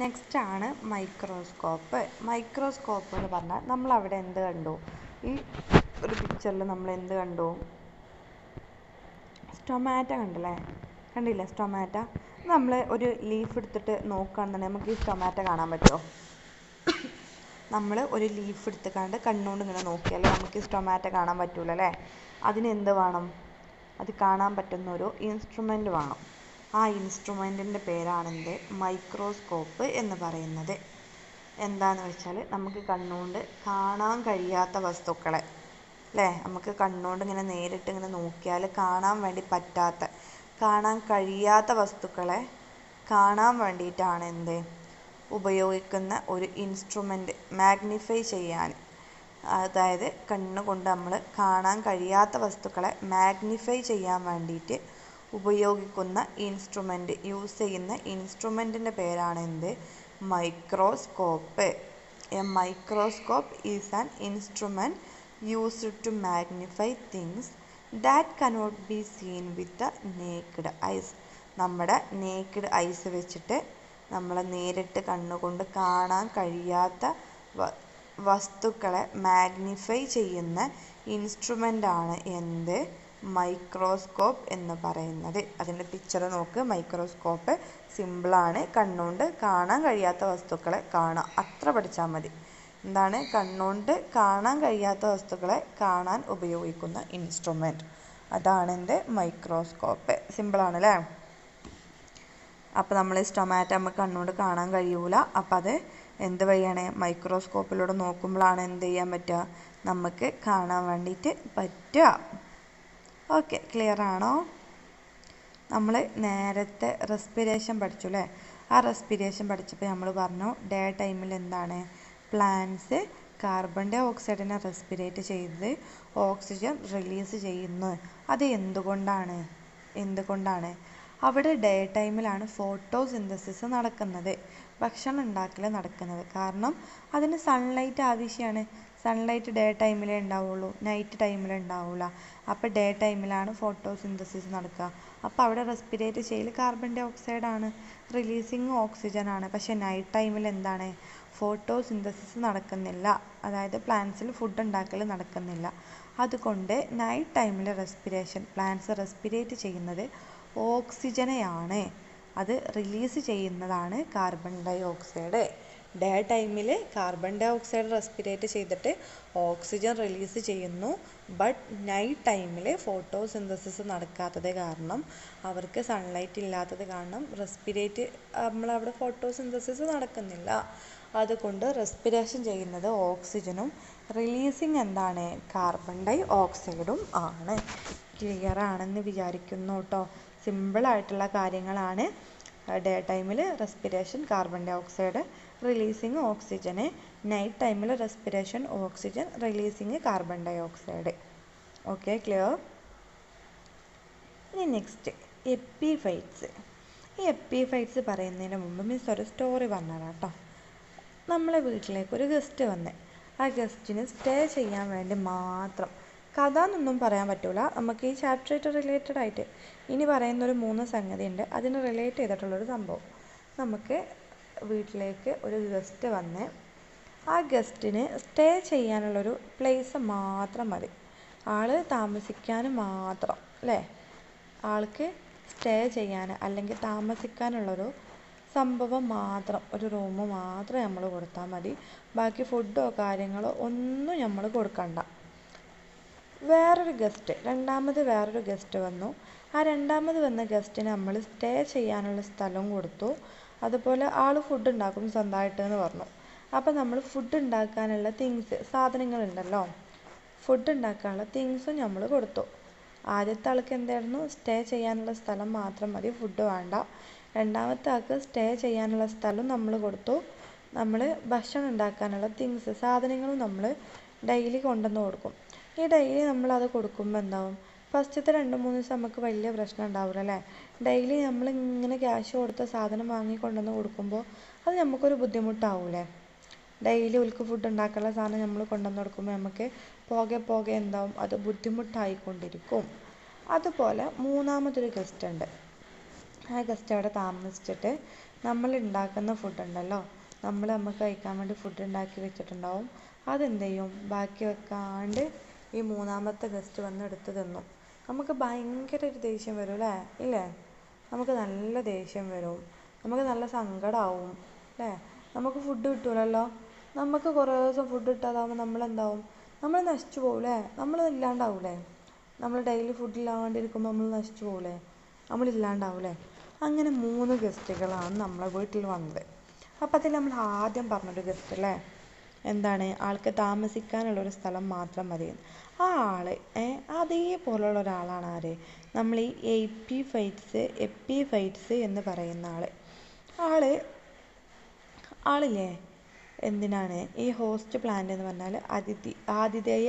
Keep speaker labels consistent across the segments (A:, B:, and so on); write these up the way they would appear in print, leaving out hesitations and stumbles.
A: Next ആണ് microscope. Microscope എന്ന് പറഞ്ഞാൽ നമ്മളവിടെ എന്ത് കണ്ടു? ഈ ഒരു പിക്ചറിൽ നമ്മൾ എന്ത് കണ്ടു? സ്റ്റൊമാറ്റ കണ്ടല്ലേ? കണ്ടില്ലേ സ്റ്റൊമാറ്റ? നമ്മൾ ഒരു ലീഫ് എടുത്തിട്ട് നോക്കുകയാണെന്നുണ്ടെങ്കിൽ നമുക്ക് ഈ സ്റ്റൊമാറ്റ കാണാൻ പറ്റുമോ? നമ്മൾ ഒരു ലീഫ് എടുത്തുകൊണ്ട് കണ്ണുകൊണ്ട് ഇങ്ങനെ നോക്കിയാൽ നമുക്ക് ഈ സ്റ്റൊമാറ്റ കാണാൻ പറ്റൂല അല്ലേ? അതിന് എന്ത് വേണം? അത് കാണാൻ പറ്റുന്ന ഒരു ഇൻസ്ട്രുമെൻ്റ് വേണം. ആ ഇൻസ്ട്രുമെൻറ്റിൻ്റെ പേരാണെന്ത്? മൈക്രോസ്കോപ്പ് എന്ന് പറയുന്നത്. എന്താണെന്ന് വെച്ചാൽ നമുക്ക് കണ്ണുകൊണ്ട് കാണാൻ കഴിയാത്ത വസ്തുക്കളെ അല്ലേ, നമുക്ക് കണ്ണുകൊണ്ട് ഇങ്ങനെ നേരിട്ട് ഇങ്ങനെ നോക്കിയാൽ കാണാൻ വേണ്ടി പറ്റാത്ത, കാണാൻ കഴിയാത്ത വസ്തുക്കളെ കാണാൻ വേണ്ടിയിട്ടാണ് എന്ത് ഉപയോഗിക്കുന്ന ഒരു ഇൻസ്ട്രുമെൻ്റ്, മാഗ്നിഫൈ ചെയ്യാൻ. അതായത് കണ്ണുകൊണ്ട് നമ്മൾ കാണാൻ കഴിയാത്ത വസ്തുക്കളെ മാഗ്നിഫൈ ചെയ്യാൻ വേണ്ടിയിട്ട് ഉപയോഗിക്കുന്ന ഇൻസ്ട്രുമെൻ്റ്, യൂസ് ചെയ്യുന്ന ഇൻസ്ട്രുമെൻറ്റിൻ്റെ പേരാണ് എന്ത്? Microscope. A microscope is an instrument used to magnify things that cannot be seen with the naked eyes. നമ്മുടെ നേക്കിഡ് ഐസ് വെച്ചിട്ട് നമ്മൾ നേരിട്ട് കണ്ണുകൊണ്ട് കാണാൻ കഴിയാത്ത വസ്തുക്കളെ മാഗ്നിഫൈ ചെയ്യുന്ന ഇൻസ്ട്രുമെൻ്റാണ് എന്ത്? മൈക്രോസ്കോപ്പ് എന്ന് പറയുന്നത്. അതിൻ്റെ പിക്ചർ നോക്ക്. മൈക്രോസ്കോപ്പ് സിമ്പിളാണ്. കണ്ണുകൊണ്ട് കാണാൻ കഴിയാത്ത വസ്തുക്കളെ കാണാം, അത്ര പഠിച്ചാൽ മതി. എന്താണ്? കണ്ണുകൊണ്ട് കാണാൻ കഴിയാത്ത വസ്തുക്കളെ കാണാൻ ഉപയോഗിക്കുന്ന ഇൻസ്ട്രുമെൻറ്റ്, അതാണ് എന്ത്? മൈക്രോസ്കോപ്പ്. സിമ്പിളാണല്ലേ? അപ്പോൾ നമ്മൾ സ്റ്റൊമാറ്റ നമുക്ക് കണ്ണുകൊണ്ട് കാണാൻ കഴിയൂല. അപ്പം അത് എന്ത് വഴിയാണ്? മൈക്രോസ്കോപ്പിലൂടെ നോക്കുമ്പോഴാണ് എന്ത് ചെയ്യാൻ പറ്റുക? നമുക്ക് കാണാൻ വേണ്ടിയിട്ട് പറ്റുക. ഓക്കെ, ക്ലിയർ ആണോ? നമ്മൾ നേരത്തെ റെസ്പിറേഷൻ പഠിച്ചു അല്ലേ? ആ റെസ്പിറേഷൻ പഠിച്ചപ്പോൾ നമ്മൾ പറഞ്ഞു ഡേ ടൈമിൽ എന്താണ്? പ്ലാന്റ്സ് കാർബൺ ഡൈ ഓക്സൈഡിനെ റെസ്പിറേറ്റ് ചെയ്ത് ഓക്സിജൻ റിലീസ് ചെയ്യുന്നു. അത് എന്തുകൊണ്ടാണ്? അവിടെ ഡേ ടൈമിലാണ് ഫോട്ടോസിന്തസിസ് നടക്കുന്നത്, ഭക്ഷണം ഉണ്ടാക്കൽ നടക്കുന്നത്. കാരണം അതിന് സൺലൈറ്റ് ആവശ്യമാണ്. സൺലൈറ്റ് ഡേ ടൈമിലേ ഉണ്ടാവുള്ളൂ, നൈറ്റ് ടൈമിൽ ഉണ്ടാവില്ല. അപ്പോൾ ഡേ ടൈമിലാണ് ഫോട്ടോസിന്തസിസ് നടക്കുക. അപ്പോൾ അവിടെ റെസ്പിറേറ്റ് ചെയ്യൽ കാർബൺ ഡൈ ഓക്സൈഡാണ്, റിലീസിങ് ഓക്സിജനാണ്. പക്ഷേ നൈറ്റ് ടൈമിൽ എന്താണ്? ഫോട്ടോസിന്തസിസ് നടക്കുന്നില്ല, അതായത് പ്ലാന്റ്സിൽ ഫുഡ് ഉണ്ടാക്കൽ നടക്കുന്നില്ല. അതുകൊണ്ട് നൈറ്റ് ടൈമിൽ പ്ലാന്റ്സ് റെസ്പിറേറ്റ് ചെയ്യുന്നത് ഓക്സിജനെയാണ്, അത് റിലീസ് ചെയ്യുന്നതാണ് കാർബൺ ഡൈ ഓക്സൈഡ്. ഡേ ടൈമിൽ കാർബൺ ഡൈ ഓക്സൈഡ് റെസ്പിറേറ്റ് ചെയ്തിട്ട് ഓക്സിജൻ റിലീസ് ചെയ്യുന്നു. ബട്ട് നൈറ്റ് ടൈമിൽ ഫോട്ടോസിന്തസിസ് നടക്കാത്തത് കാരണം, അവർക്ക് സൺലൈറ്റ് ഇല്ലാത്തത് കാരണം നമ്മളവിടെ ഫോട്ടോസിന്തസിസ് നടക്കുന്നില്ല. അതുകൊണ്ട് റെസ്പിറേഷൻ ചെയ്യുന്നത് ഓക്സിജനും റിലീസിങ് എന്താണ്? കാർബൺ ഡൈ ഓക്സൈഡും ആണ്. ക്ലിയർ ആണെന്ന് വിചാരിക്കുന്നു കേട്ടോ. സിമ്പിളായിട്ടുള്ള കാര്യങ്ങളാണ്. ഡേ ടൈമിൽ respiration carbon dioxide, releasing ഓക്സിജന്. നൈറ്റ് ടൈമിൽ respiration oxygen, releasing carbon dioxide. Okay, clear? ഇനി നെക്സ്റ്റ് എപ്പിഫൈറ്റ്സ്. ഈ എപ്പിഫൈറ്റ്സ് പറയുന്നതിന് മുമ്പ് മിസ് ഒരു സ്റ്റോറി പറഞ്ഞുതരാം കേട്ടോ. നമ്മളെ വീട്ടിലേക്ക് ഒരു ഗസ്റ്റ് വന്നേ. ആ ഗസ്റ്റിന് സ്റ്റേ ചെയ്യാൻ വേണ്ടി മാത്രം, കഥ എന്നൊന്നും പറയാൻ പറ്റില്ല, നമുക്ക് ഈ ചാപ്റ്ററായിട്ട് റിലേറ്റഡ് ആയിട്ട് ഇനി പറയുന്നൊരു 3 സംഗതി ഉണ്ട്, അതിന് റിലേറ്റ് ചെയ്തിട്ടുള്ളൊരു സംഭവം. നമുക്ക് വീട്ടിലേക്ക് ഒരു ഗസ്റ്റ് വന്ന് ആ ഗസ്റ്റിന് സ്റ്റേ ചെയ്യാനുള്ളൊരു പ്ലേസ് മാത്രം മതി, ആൾ താമസിക്കാൻ മാത്രം അല്ലേ? ആൾക്ക് സ്റ്റേ ചെയ്യാൻ അല്ലെങ്കിൽ താമസിക്കാനുള്ളൊരു സംഭവം മാത്രം, ഒരു റൂം മാത്രം നമ്മൾ കൊടുത്താൽ മതി. ബാക്കി ഫുഡോ കാര്യങ്ങളോ ഒന്നും നമ്മൾ കൊടുക്കണ്ട. രണ്ടാമത് വേറൊരു ഗസ്റ്റ് വന്നു. ആ രണ്ടാമത് വന്ന ഗസ്റ്റിന് നമ്മൾ സ്റ്റേ ചെയ്യാനുള്ള സ്ഥലവും കൊടുത്തു. അതുപോലെ ആൾ ഫുഡ് ഉണ്ടാക്കും സ്വന്തമായിട്ട് എന്ന് പറഞ്ഞു. അപ്പം നമ്മൾ ഫുഡ് ഉണ്ടാക്കാനുള്ള സാധനങ്ങളുണ്ടല്ലോ, ഫുഡ് ഉണ്ടാക്കാനുള്ള തിങ്സും നമ്മൾ കൊടുത്തു. ആദ്യത്തെ ആൾക്ക് എന്തായിരുന്നു? സ്റ്റേ ചെയ്യാനുള്ള സ്ഥലം മാത്രം മതി, ഫുഡ് വേണ്ട. രണ്ടാമത്തെ ആൾക്ക് സ്റ്റേ ചെയ്യാനുള്ള സ്ഥലം നമ്മൾ കൊടുത്തു. നമ്മൾ ഭക്ഷണം ഉണ്ടാക്കാനുള്ള സാധനങ്ങളും നമ്മൾ ഡെയിലി കൊണ്ടുവന്ന് കൊടുക്കും. ഈ ഡെയിലി നമ്മളത് കൊടുക്കുമ്പോൾ എന്താവും? ഫസ്റ്റത്തെ 2-3 ദിവസം നമുക്ക് വലിയ പ്രശ്നം ഉണ്ടാവില്ല അല്ലേ? ഡെയിലി നമ്മൾ ഇങ്ങനെ ക്യാഷ് കൊടുത്ത സാധനം വാങ്ങി കൊണ്ടുവന്ന് കൊടുക്കുമ്പോൾ അത് നമുക്കൊരു ബുദ്ധിമുട്ടാവൂലേ? ഡെയിലി ഉൽക്ക് ഫുഡ് ഉണ്ടാക്കാനുള്ള സാധനം നമ്മൾ കൊണ്ടുവന്ന് കൊടുക്കുമ്പോൾ നമുക്ക് പോകെ എന്താവും? അത് ബുദ്ധിമുട്ടായിക്കൊണ്ടിരിക്കും. അതുപോലെ മൂന്നാമതൊരു ഗസ്റ്റ് ഉണ്ട്. ആ ഗസ്റ്റ് അവിടെ താമസിച്ചിട്ട് നമ്മൾ ഉണ്ടാക്കുന്ന ഫുഡ് ഉണ്ടല്ലോ, നമുക്ക് കഴിക്കാൻ വേണ്ടി ഫുഡ് ഉണ്ടാക്കി വെച്ചിട്ടുണ്ടാവും, അതെന്ത് ചെയ്യും, ബാക്കി വെക്കാണ്ട് ഈ മൂന്നാമത്തെ ഗസ്റ്റ് വന്ന് എടുത്ത് തിന്നും. നമുക്ക് ഭയങ്കര ഒരു ദേഷ്യം വരും അല്ലേ? ഇല്ലേ? നമുക്ക് നല്ല ദേഷ്യം വരും, നമുക്ക് നല്ല സങ്കടമാവും അല്ലേ? നമുക്ക് ഫുഡ് കിട്ടൂലല്ലോ. നമുക്ക് കുറേ ദിവസം ഫുഡ് കിട്ടാതാവുമ്പോൾ നമ്മളെന്താവും, നമ്മൾ നശിച്ചു പോകൂലേ, നമ്മൾ ഇല്ലാണ്ടാവൂലേ? നമ്മൾ ഡെയിലി ഫുഡ് ഇല്ലാണ്ടിരിക്കുമ്പോൾ നമ്മൾ നശിച്ചു പോകൂലേ, നമ്മളില്ലാണ്ടാവൂലേ? അങ്ങനെ 3 ഗസ്റ്റുകളാണ് നമ്മളെ വീട്ടിൽ വന്നത്. അപ്പം അതിൽ നമ്മൾ ആദ്യം പറഞ്ഞൊരു ഗസ്റ്റ് അല്ലേ, എന്താണ്, ആൾക്ക് താമസിക്കാനുള്ളൊരു സ്ഥലം മാത്രം മതി. ആ ആൾ അതേപോലുള്ള ഒരാളാണ് ആര്, നമ്മൾ ഈ എപ്പിഫൈറ്റ്സ് എന്ന് പറയുന്ന ആളില്ലേ, എന്തിനാണ് ഈ ഹോസ്റ്റ് പ്ലാന്റ് എന്ന് പറഞ്ഞാൽ ആതിഥേയ,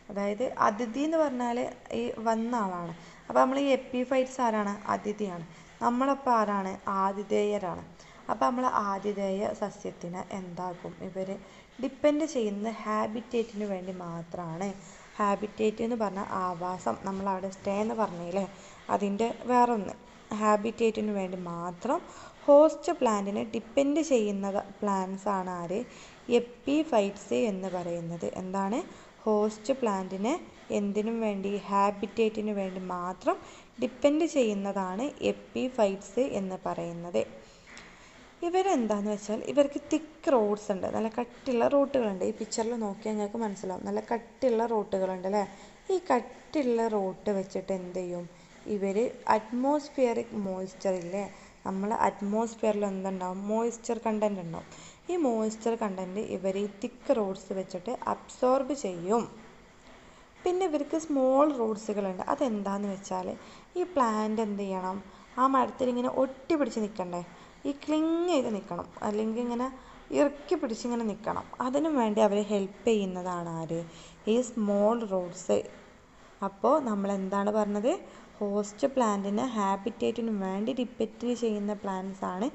A: അതായത് അതിഥി എന്ന് പറഞ്ഞാൽ ഈ വന്ന ആളാണ്. അപ്പോൾ നമ്മൾ ഈ എപ്പിഫൈറ്റ്സ് ആരാണ്, അതിഥിയാണ്. നമ്മളപ്പോൾ ആരാണ്, ആതിഥേയരാണ്. അപ്പോൾ നമ്മൾ ആതിഥേയ സസ്യത്തിന് എന്താക്കും, ഇവർ ഡിപ്പെൻഡ് ചെയ്യുന്നത് ഹാബിറ്റേറ്റിന് വേണ്ടി മാത്രമാണ്. ഹാബിറ്റേറ്റ് എന്ന് പറഞ്ഞാൽ ആവാസം, നമ്മളവിടെ സ്റ്റേ എന്ന് പറഞ്ഞില്ലേ, അതിൻ്റെ വേറൊന്ന്. ഹാബിറ്റേറ്റിന് വേണ്ടി മാത്രം ഹോസ്റ്റ് പ്ലാന്റിനെ ഡിപ്പെൻഡ് ചെയ്യുന്ന പ്ലാന്റ്സ് ആണ് ആര്, എപ്പിഫൈറ്റ്സ് എന്ന് പറയുന്നത്. എന്താണ്, ഹോസ്റ്റ് പ്ലാന്റിനെ എന്തിനും വേണ്ടി, ഹാബിറ്റേറ്റിന് വേണ്ടി മാത്രം ഡിപ്പെൻഡ് ചെയ്യുന്നതാണ് എപ്പിഫൈറ്റ്സ് എന്ന് പറയുന്നത്. ഇവരെന്താണെന്ന് വെച്ചാൽ ഇവർക്ക് തിക്ക് റോഡ്സ് ഉണ്ട്, നല്ല കട്ടിയുള്ള റൂട്ടുകളുണ്ട്. ഈ പിക്ചറിൽ നോക്കിയാൽ ഞങ്ങൾക്ക് മനസ്സിലാവും, നല്ല കട്ടിയുള്ള റൂട്ടുകളുണ്ട് അല്ലേ? ഈ കട്ടിയുള്ള റൂട്ട് വെച്ചിട്ട് എന്ത് ചെയ്യും, ഇവർ അറ്റ്മോസ്ഫിയറിക് മോയ്സ്ചർ ഇല്ലേ, നമ്മൾ അറ്റ്മോസ്ഫിയറിൽ എന്തുണ്ടാവും, മോയ്സ്ചർ കണ്ടൻറ് ഉണ്ടാവും. ഈ മോയ്സ്ചർ കണ്ടൻറ് ഇവർ ഈ തിക്ക് റോഡ്സ് വെച്ചിട്ട് അബ്സോർബ് ചെയ്യും. പിന്നെ ഇവർക്ക് സ്മോൾ റൂട്ട്സുകളുണ്ട്. അതെന്താണെന്ന് വെച്ചാൽ ഈ പ്ലാന്റ് എന്ത് ചെയ്യണം, ആ മരത്തിൽ ഇങ്ങനെ ഒട്ടി പിടിച്ച് നിൽക്കണ്ടേ, ഈ ക്ലിങ് ചെയ്ത് നിൽക്കണം, അല്ലെങ്കിൽ ഇങ്ങനെ ഇറുക്കി പിടിച്ചിങ്ങനെ നിൽക്കണം. അതിനു വേണ്ടി അവർ ഹെൽപ്പ് ചെയ്യുന്നതാണ് ആര്, ഈ സ്മോൾ റൂട്ട്സ്. അപ്പോൾ നമ്മൾ എന്താണ് പറഞ്ഞത്, ഹോസ്റ്റ് പ്ലാന്റിന് ഹാബിറ്റേറ്റിന് വേണ്ടി ഡിപ്പെൻഡ് ചെയ്യുന്ന പ്ലാന്റ്സ് ആണ്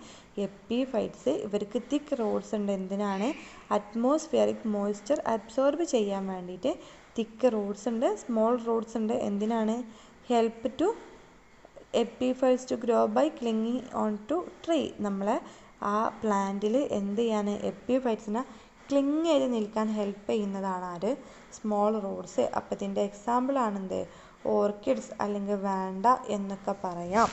A: എപ്പിഫൈറ്റ്സ്. ഇവർക്ക് തിക്ക് റോഡ്സ് ഉണ്ട്, എന്തിനാണ്, അറ്റ്മോസ്ഫിയറിക് മോയ്സ്ചർ അബ്സോർബ് ചെയ്യാൻ വേണ്ടിയിട്ട്. തിക്ക് റൂട്ട്സ് ഉണ്ട്, സ്മോൾ റൂട്ട്സ് ഉണ്ട്, എന്തിനാണ്, help to epiphytes to grow by clinging on to tree. നമ്മളെ ആ പ്ലാന്റിൽ എന്ത് ചെയ്യാൻ, എപ്പിഫൈറ്റ്സിനെ ക്ലിങ് ചെയ്ത് നിൽക്കാൻ ഹെൽപ്പ് ചെയ്യുന്നതാണ് ആര്, സ്മോൾ റൂട്ട്സ്. അപ്പോൾ ഇതിൻ്റെ എക്സാമ്പിളാണെന്ത്, ഓർക്കിഡ്സ് അല്ലെങ്കിൽ വേണ്ട എന്നൊക്കെ പറയാം.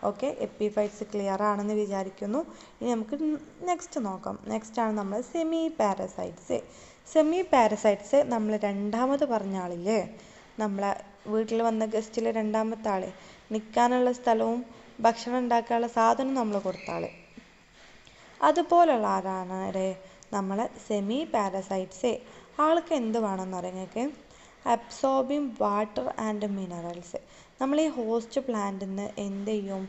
A: ഓക്കെ, എപ്പിഫൈറ്റ്സ് ക്ലിയർ ആണെന്ന് വിചാരിക്കുന്നു. ഇനി നമുക്ക് നെക്സ്റ്റ് നോക്കാം. നെക്സ്റ്റാണ് നമ്മൾ സെമി പാരസൈറ്റ്സ്. സെമി പാരസൈറ്റ്സ് നമ്മൾ രണ്ടാമത് പറഞ്ഞ ആളില്ലേ, നമ്മളെ വീട്ടിൽ വന്ന ഗസ്റ്റിൽ രണ്ടാമത്തെ ആൾ, നിൽക്കാനുള്ള സ്ഥലവും ഭക്ഷണം ഉണ്ടാക്കാനുള്ള സാധനവും നമ്മൾ കൊടുത്ത ആൾ, അതുപോലുള്ള ആരാണ് നമ്മളെ സെമി പാരസൈറ്റ്സ്. ആൾക്ക് എന്ത് വേണമെന്ന് പറയാം നിങ്ങൾക്ക്, അബ്സോർബിങ് വാട്ടർ ആൻഡ് മിനറൽസ്. നമ്മൾ ഈ ഹോസ്റ്റ് പ്ലാന്റിൽ നിന്ന് എന്ത് ചെയ്യും,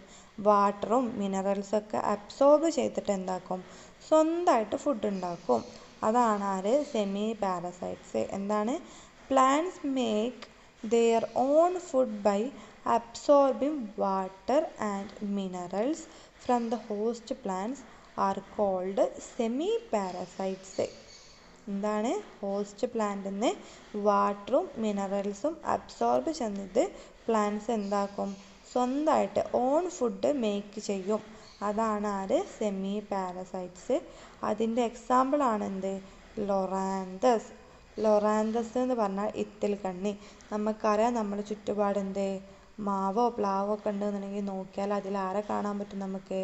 A: വാട്ടറും മിനറൽസൊക്കെ അബ്സോർബ് ചെയ്തിട്ട് എന്താക്കും, സ്വന്തമായിട്ട് ഫുഡ് ഉണ്ടാക്കും. അതാണ് ആര്, സെമി പാരസൈറ്റ്സ്. എന്താണ്, plants make their own food by absorbing water and minerals from the host plants are called semi-parasites. എന്താണ്, ഹോസ്റ്റ് പ്ലാന്റിൽ നിന്ന് വാട്ടറും മിനറൽസും അബ്സോർബ് ചെയ്യുന്നത് പ്ലാന്റ്സ് എന്താക്കും, സ്വന്തമായിട്ട് ഓൺ ഫുഡ് മേക്ക് ചെയ്യും. അതാണ് ആര്, സെമി പാരസൈറ്റ്സ്. അതിൻ്റെ എക്സാമ്പിളാണ് എന്ത്, ലൊറാന്തസ്. ലൊറാന്തസ് എന്ന് പറഞ്ഞാൽ ഇത്തിൽ കണ്ണി. നമുക്കറിയാം നമ്മുടെ ചുറ്റുപാട് എന്ത്, മാവോ പ്ലാവോ ഒക്കെ ഉണ്ടെന്നുണ്ടെങ്കിൽ നോക്കിയാൽ അതിൽ ആരെ കാണാൻ പറ്റും, നമുക്ക്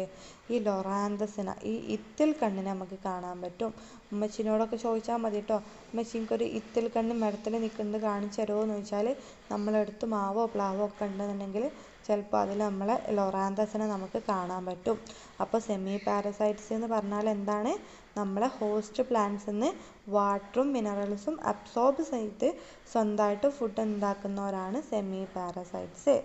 A: ഈ ലൊറാന്തസിനെ, ഈ ഇത്തിൽ കണ്ണിനെ നമുക്ക് കാണാൻ പറ്റും. ഉമ്മച്ചിനോടൊക്കെ ചോദിച്ചാൽ മതി കേട്ടോ, ഉമ്മച്ചിക്കൊരു ഇത്തിൽ കണ്ണ് മരത്തിൽ നിൽക്കുന്നത് കാണിച്ചു തരുമോ എന്ന് ചോദിച്ചാൽ, നമ്മളെടുത്ത് മാവോ പ്ലാവോ ഒക്കെ ഉണ്ടെന്നുണ്ടെങ്കിൽ ചിലപ്പോൾ അതിൽ നമ്മളെ ലൊറാന്തസിനെ നമുക്ക് കാണാൻ പറ്റും. അപ്പോൾ സെമി പാരസൈറ്റ്സ് എന്ന് പറഞ്ഞാൽ എന്താണ്, നമ്മളെ ഹോസ്റ്റ് പ്ലാന്റ്സിൽ നിന്ന് വാട്ടറും മിനറൽസും അബ്സോർബ് ചെയ്ത് സ്വന്തമായിട്ട് ഫുഡ് ഉണ്ടാക്കുന്നവരാണ് സെമി പാരസൈറ്റ്സ്.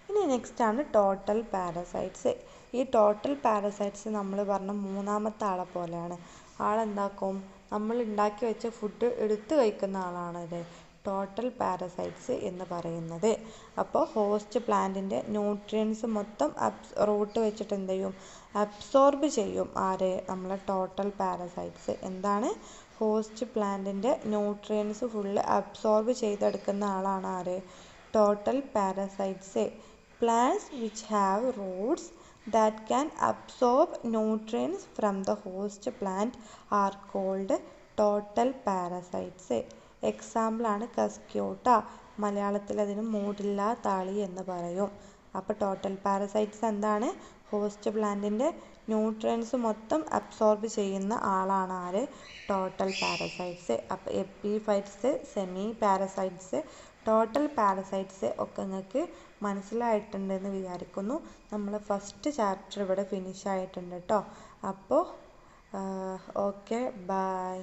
A: ഇനി നെക്സ്റ്റാണ് ടോട്ടൽ പാരസൈറ്റ്സ്. ഈ ടോട്ടൽ പാരസൈറ്റ്സ് നമ്മൾ പറഞ്ഞ മൂന്നാമത്തെ ആളെ പോലെയാണ്. ആളെന്താക്കും, നമ്മൾ ഉണ്ടാക്കി വെച്ച ഫുഡ് എടുത്ത് കഴിക്കുന്ന ആളാണ് ടോട്ടൽ പാരസൈറ്റ്സ് എന്ന് പറയുന്നത്. അപ്പോൾ ഹോസ്റ്റ് പ്ലാന്റിൻ്റെ ന്യൂട്രിയൻസ് മൊത്തം റൂട്ട് വെച്ചിട്ട് എന്ത് ചെയ്യും, അബ്സോർബ് ചെയ്യും. ആര്, നമ്മളെ ടോട്ടൽ പാരസൈറ്റ്സ്. എന്താണ്, ഹോസ്റ്റ് പ്ലാന്റിൻ്റെ ന്യൂട്രിയൻസ് ഫുള്ള് അബ്സോർബ് ചെയ്തെടുക്കുന്ന ആളാണ് ആര്, total parasites. Plants which have roots that can absorb nutrients from the host plant are called total parasites. Example ആണ് കസ്ക്യൂട്ട. മലയാളത്തിൽ അതിന് മൂടില്ലാ താളി എന്ന് പറയും. അപ്പോൾ ടോട്ടൽ പാരസൈറ്റ്സ് എന്താണ്? ഹോസ്റ്റ് പ്ലാന്റിൻ്റെ ന്യൂട്രിയൻസ് മൊത്തം അബ്സോർബ് ചെയ്യുന്ന ആളാണ് ആര്? Total parasites. അപ്പോൾ epiphytes, semi parasites, total parasites ഒക്കെ നിങ്ങൾക്ക് മനസ്സിലായിട്ടുണ്ടെന്ന് വിചാരിക്കുന്നു. നമ്മൾ ഫസ്റ്റ് ചാപ്റ്റർ ഇവിടെ ഫിനിഷ് ആയിട്ടുണ്ട് കേട്ടോ. അപ്പോൾ ഓക്കെ, ബൈ.